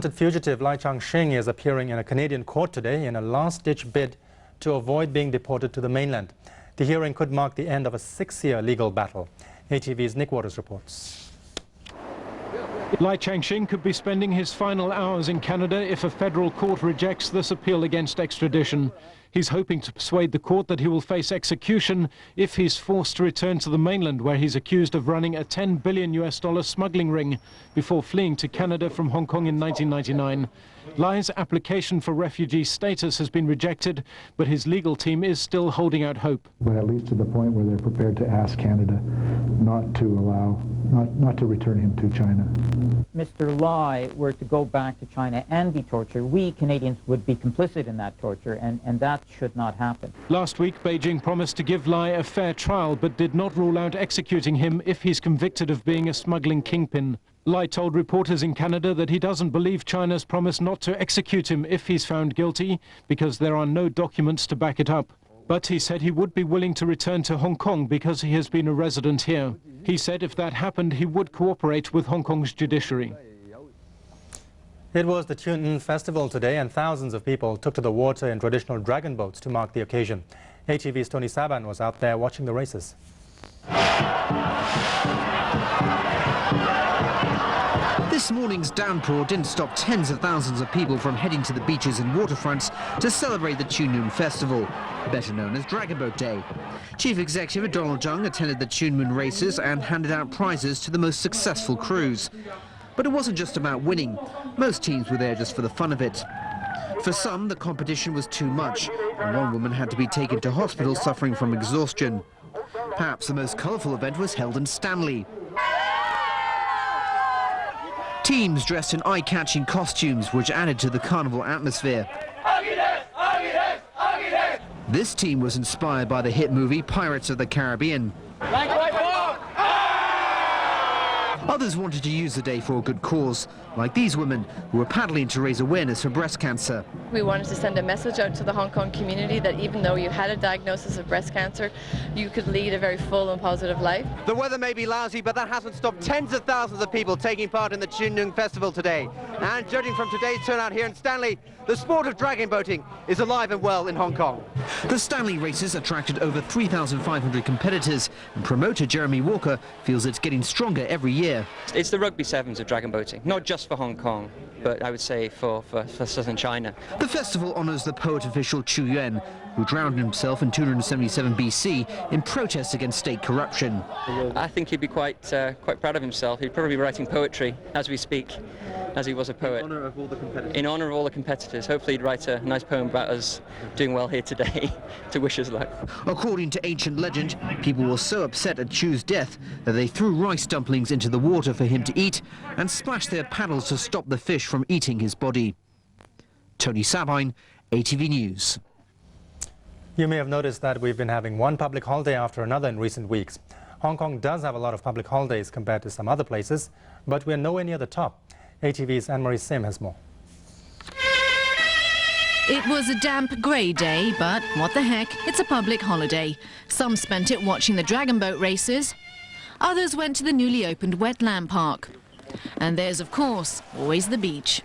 The fugitive Lai Chang-shing is appearing in a Canadian court today in a last-ditch bid to avoid being deported to the mainland. The hearing could mark the end of a 6-year legal battle. ATV's Nick Waters reports. Lai Chang-shing could be spending his final hours in Canada if a federal court rejects this appeal against extradition. He's hoping to persuade the court that he will face execution if he's forced to return to the mainland, where he's accused of running a $10 billion smuggling ring before fleeing to Canada from Hong Kong in 1999. Lai's application for refugee status has been rejected, but his legal team is still holding out hope. But at least to the point where they're prepared to ask Canada not to return him to China. Mr. Lai were to go back to China and be tortured, we Canadians would be complicit in that torture, and that should not happen. Last week, Beijing promised to give Lai a fair trial, but did not rule out executing him if he's convicted of being a smuggling kingpin. Lai told reporters in Canada that he doesn't believe China's promise not to execute him if he's found guilty, because there are no documents to back it up. But he said he would be willing to return to Hong Kong because he has been a resident here. He said if that happened, he would cooperate with Hong Kong's judiciary. It was the Chun Ng Festival today, and thousands of people took to the water in traditional dragon boats to mark the occasion. ATV's Tony Saban was out there watching the races. This morning's downpour didn't stop tens of thousands of people from heading to the beaches and waterfronts to celebrate the Chun Ng Festival, better known as Dragon Boat Day. Chief Executive Donald Tsang attended the Chun Moon races and handed out prizes to the most successful crews. But it wasn't just about winning. Most teams were there just for the fun of it. For some, the competition was too much, and one woman had to be taken to hospital suffering from exhaustion. Perhaps the most colourful event was held in Stanley. Teams dressed in eye-catching costumes which added to the carnival atmosphere. This team was inspired by the hit movie Pirates of the Caribbean. Others wanted to use the day for a good cause, like these women who were paddling to raise awareness for breast cancer. We wanted to send a message out to the Hong Kong community that even though you had a diagnosis of breast cancer, you could lead a very full and positive life. The weather may be lousy, but that hasn't stopped tens of thousands of people taking part in the Chun Ng Festival today. And judging from today's turnout here in Stanley, the sport of dragon boating is alive and well in Hong Kong. The Stanley races attracted over 3,500 competitors, and promoter Jeremy Walker feels it's getting stronger every year. It's the rugby sevens of dragon boating, not just for Hong Kong, but I would say for southern China. The festival honours the poet official Chu Yuan, who drowned himself in 277 BC in protest against state corruption. I think he'd be quite proud of himself. He'd probably be writing poetry as we speak, as he was a poet. In honour of all the competitors. In honour of all the competitors. Hopefully he'd write a nice poem about us doing well here today to wish us luck. According to ancient legend, people were so upset at Chu's death that they threw rice dumplings into the water for him to eat and splashed their paddles to stop the fish from eating his body. Tony Sabine, ATV News. You may have noticed that we've been having one public holiday after another in recent weeks. Hong Kong does have a lot of public holidays compared to some other places, but we're nowhere near the top. ATV's Anne-Marie Sim has more. It was a damp, grey day, but what the heck, it's a public holiday. Some spent it watching the dragon boat races. Others went to the newly opened wetland park. And there's, of course, always the beach.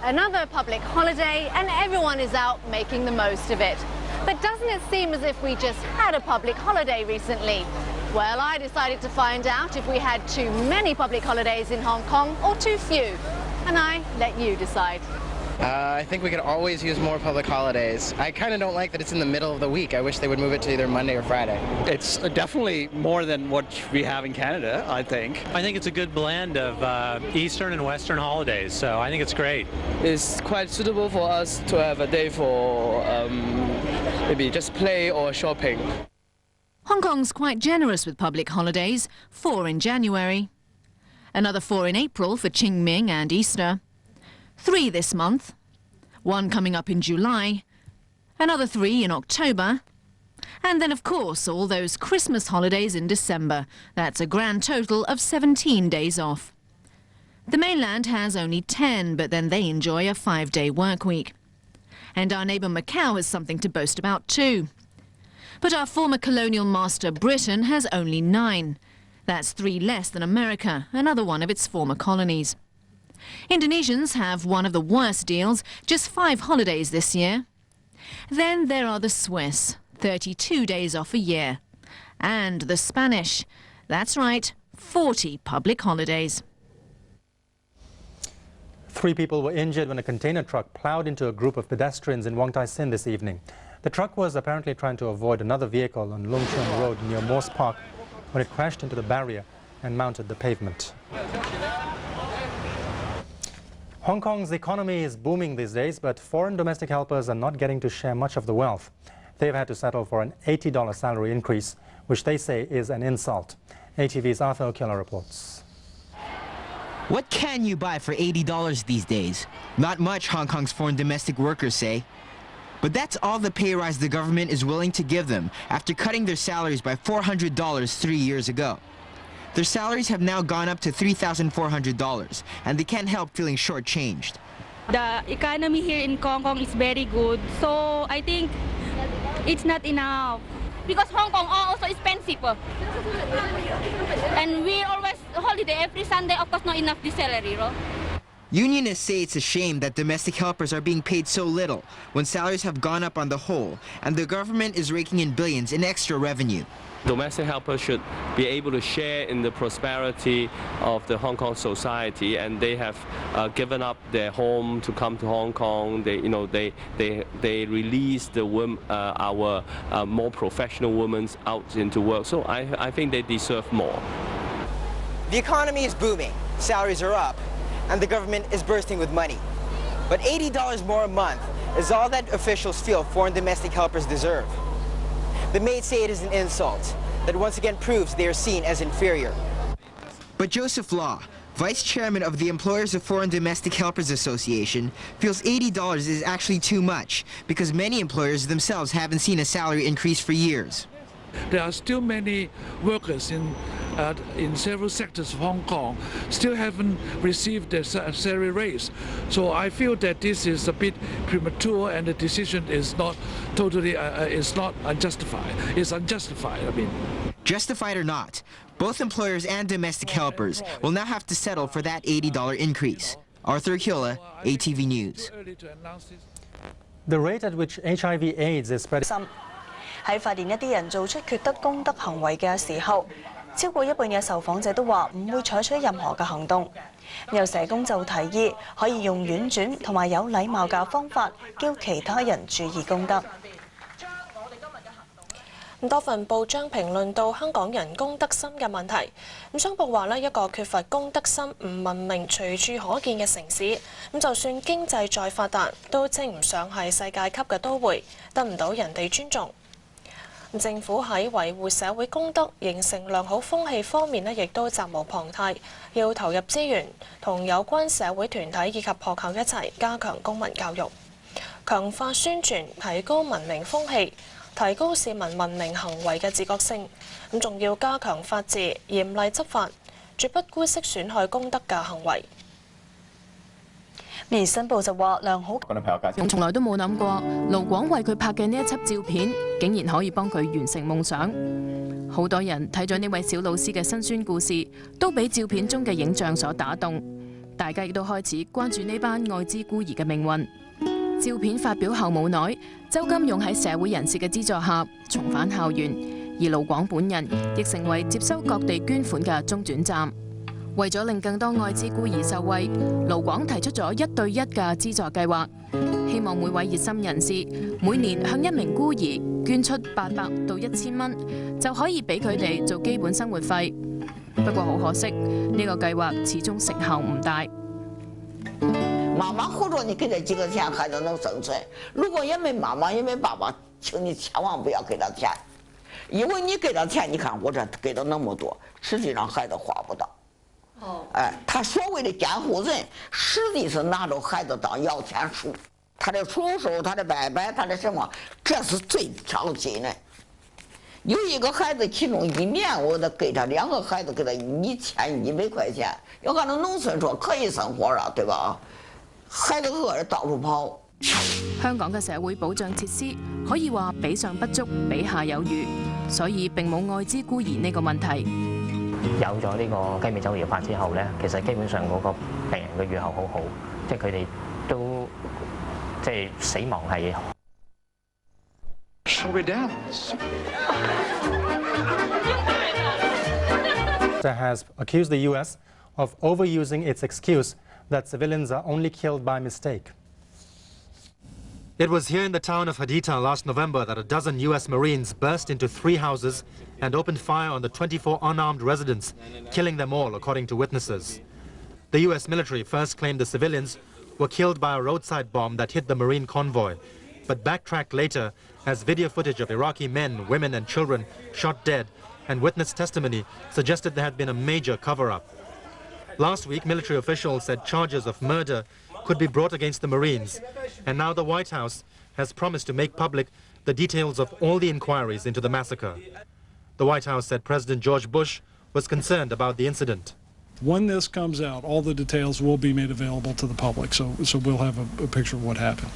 Another public holiday, and everyone is out making the most of it. But doesn't it seem as if we just had a public holiday recently? Well, I decided to find out if we had too many public holidays in Hong Kong or too few. And I let you decide. I think we could always use more public holidays. I kind of don't like that it's in the middle of the week. I wish they would move it to either Monday or Friday. It's definitely more than what we have in Canada, I think. I think it's a good blend of Eastern and Western holidays, so I think it's great. It's quite suitable for us to have a day for maybe just play or shopping. Hong Kong's quite generous with public holidays, 4 in January. Another 4 in April for Qingming and Easter. 3 this month, 1 coming up in July, another 3 in October, and then, of course, all those Christmas holidays in December. That's a grand total of 17 days off. The mainland has only 10, but then they enjoy a 5-day work week. And our neighbour Macau has something to boast about too. But our former colonial master Britain has only 9. That's 3 less than America, another one of its former colonies. Indonesians have one of the worst deals, just 5 holidays this year. Then there are the Swiss, 32 days off a year. And the Spanish, that's right, 40 public holidays. 3 people were injured when a container truck plowed into a group of pedestrians in Wong Tai Sin this evening. The truck was apparently trying to avoid another vehicle on Lung Chun Road near Morse Park when it crashed into the barrier and mounted the pavement. Hong Kong's economy is booming these days, but foreign domestic helpers are not getting to share much of the wealth. They've had to settle for an $80 salary increase, which they say is an insult. ATV's Arthur O'Killer reports. What can you buy for $80 these days? Not much, Hong Kong's foreign domestic workers say. But that's all the pay rise the government is willing to give them after cutting their salaries by $400 3 years ago. Their salaries have now gone up to $3,400, and they can't help feeling shortchanged. The economy here in Hong Kong is very good, so I think it's not enough. Because Hong Kong are also expensive. And we always holiday every Sunday, of course not enough the salary. Right? Unionists say it's a shame that domestic helpers are being paid so little when salaries have gone up on the whole, and the government is raking in billions in extra revenue. Domestic helpers should be able to share in the prosperity of the Hong Kong society, and they have given up their home to come to Hong Kong. They release our more professional women out into work. So I think they deserve more. The economy is booming, salaries are up, and the government is bursting with money. But $80 more a month is all that officials feel foreign domestic helpers deserve. The maids say it is an insult that once again proves they are seen as inferior. But Joseph Law, vice chairman of the Employers of Foreign Domestic Helpers Association, feels $80 is actually too much because many employers themselves haven't seen a salary increase for years. There are still many workers in several sectors of Hong Kong still haven't received their salary raise. So I feel that this is a bit premature, and the decision is not totally, it's not unjustified. It's unjustified, I mean. Justified or not, both employers and domestic helpers will now have to settle for that $80 increase. Arthur Killa, ATV News. The rate at which HIV/AIDS is spreading. 喺發現一啲人做出缺德公德行為嘅時候，超過一半嘅受訪者都話唔會採取任何嘅行動。有社工就提議可以用婉轉同埋有禮貌嘅方法，叫其他人注意公德。多份報章評論到香港人公德心嘅問題。商報話一個缺乏公德心、唔文明、隨處可見嘅城市，就算經濟再發達，都稱唔上係世界級嘅都會，得唔到人哋尊重。政府喺維護社會公德、形成良好風氣方面亦都責無旁貸，要投入資源，同有關社會團體以及學校一齊加強公民教育，強化宣傳，提高文明風氣，提高市民文明行為嘅自覺性。仲要加強法治，嚴厲執法，絕不姑息損害公德嘅行為。而新報就話良好，從來都冇諗過盧廣為佢拍嘅呢一輯照片，竟然可以幫佢完成夢想。好多人睇咗呢位小老師嘅辛酸故事，都俾照片中嘅影像所打動。大家亦都開始關注呢班愛滋孤兒嘅命運。照片發表後冇耐，周金勇喺社會人士嘅資助下重返校園，而盧廣本人亦成為接收各地捐款嘅中轉站。為咗令更多愛滋孤兒受惠，盧廣提出咗1對1嘅資助計劃，希望每位熱心人士每年向一名孤兒捐出800到1000蚊，就可以俾佢哋做基本生活費。不過好可惜，呢個計劃始終成效唔大。媽媽或者你給他幾個錢，孩子能生存。如果也沒媽媽也沒爸爸，請你千萬不要給他錢，因為你給他錢，你看我這給他那麼多，實際上孩子花不到。他所謂的監護人，實際是拿着孩子當搖錢樹，他的叔叔、他的伯伯、他的什麼，這是最着急的。有一個孩子，其中1年我得給他2個孩子，給他1100塊錢，要按照農村說可以生活啊，對吧？孩子餓着到處跑。香港嘅社會保障設施可以話比上不足，比下有餘，所以並冇愛滋孤兒呢個問題。有咗呢個雞尾酒療法之後咧，其實基本上嗰個病人嘅預後好好，即係佢哋都即係死亡係。has accused the U.S. of overusing its excuse that civilians are only killed by mistake. It was here in the town of Haditha last November that a dozen U.S. Marines burst into 3 houses and opened fire on the 24 unarmed residents, killing them all, according to witnesses. The U.S. military first claimed the civilians were killed by a roadside bomb that hit the Marine convoy, but backtracked later as video footage of Iraqi men, women and children shot dead and witness testimony suggested there had been a major cover-up. Last week, military officials said charges of murder could be brought against the Marines, and now the White House has promised to make public the details of all the inquiries into the massacre. The White House said President George Bush was concerned about the incident. When this comes out, all the details will be made available to the public, so we'll have a picture of what happened.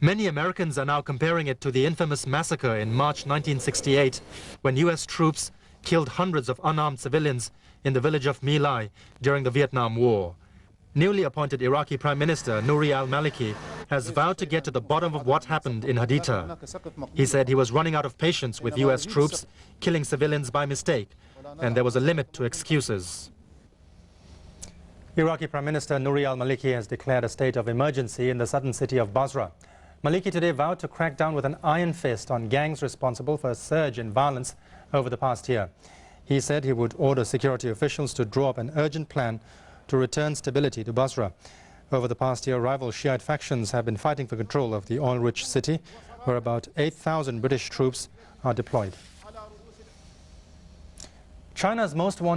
Many Americans are now comparing it to the infamous massacre in March 1968, when U.S. troops killed hundreds of unarmed civilians in the village of My Lai during the Vietnam War. Newly appointed Iraqi Prime Minister Nouri al-Maliki has vowed to get to the bottom of what happened in Haditha. He said he was running out of patience with U.S. troops killing civilians by mistake, and there was a limit to excuses. Iraqi Prime Minister Nouri al-Maliki has declared a state of emergency in the southern city of Basra. Maliki today vowed to crack down with an iron fist on gangs responsible for a surge in violence over the past year. He said he would order security officials to draw up an urgent plan to return stability to Basra. Over the past year, rival Shiite factions have been fighting for control of the oil-rich city, where about 8,000 British troops are deployed. China's most wanted